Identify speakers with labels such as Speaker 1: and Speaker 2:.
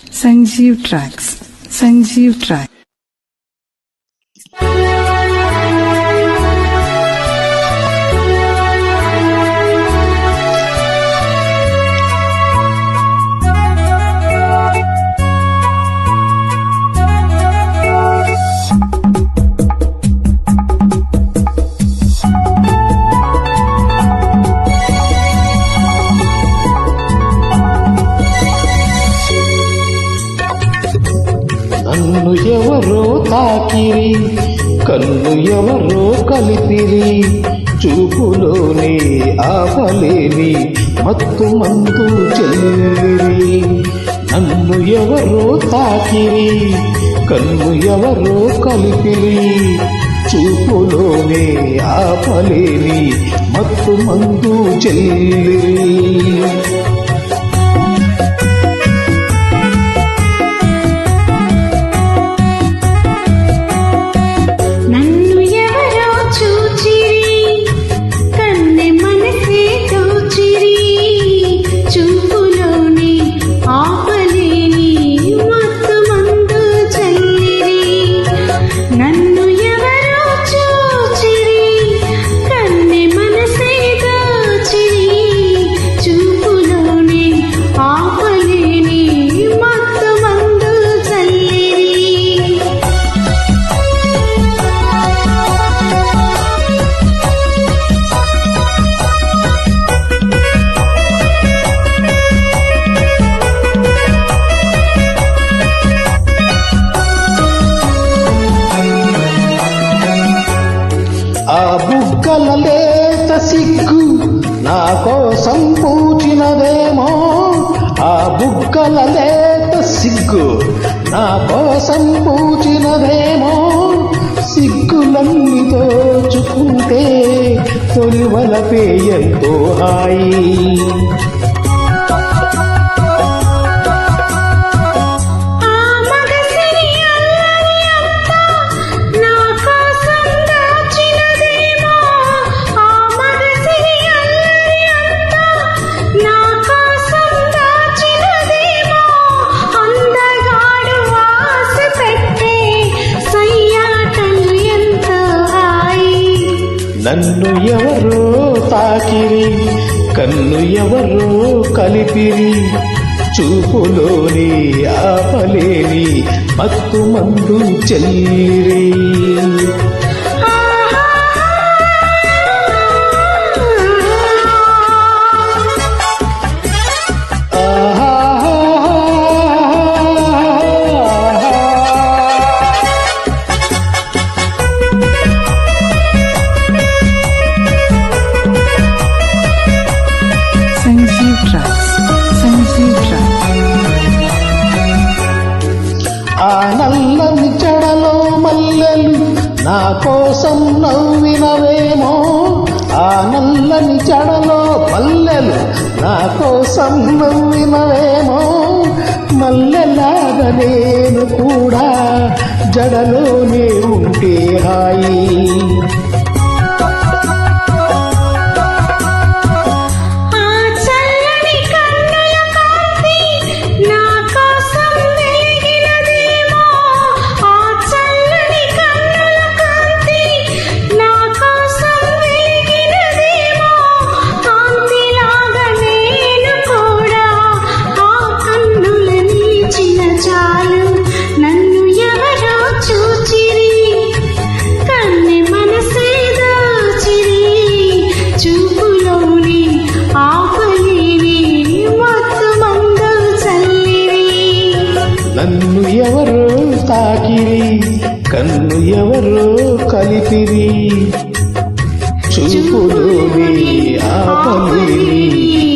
Speaker 1: Sanjeev Tracks. Sanjeev Tracks.
Speaker 2: నన్ను ఎవరో తాకిరి, కన్ను ఎవరో కలిపిరి, చూపులోనే ఆపలేని మత్తు మందు చెల్లిరి. నన్ను ఎవరో తాకిరి, కన్ను ఎవరో కలిపిరి, చూపులోనే ఆపలేని మత్తు మందు చెల్లిరి. ఆ బుగ్గల లేత సిగ్గు నా కోసం పూచినదేమో, ఆ బుగ్గల లేత సిగ్గు నా కోసం పూచినదేమో. సిగ్గులన్నీ దోచుకుంటే తొలివలపే ఎంతో హాయి. నన్ను ఎవరో తాకిరి, కన్ను ఎవరో కలిపిరి, చూపులోని ఆపలేని మత్తు మందు చెల్లిరి.
Speaker 1: Sanjeev Tracks. Sanjeev Tracks.
Speaker 2: ఆ నల్లని చెడలో మల్లెలు నా కోసం నవ్వినవేమో, ఆ నల్లని చెడలో మల్లెలు నా కోసం నవ్వినవేమో. మల్లెలాగా నేను కూడా జడలోనే ఉంటే హాయి. నన్ను ఎవరో తాకిరి, కన్ను ఎవరో కలిపిరి, చూపులోని ఆపలేని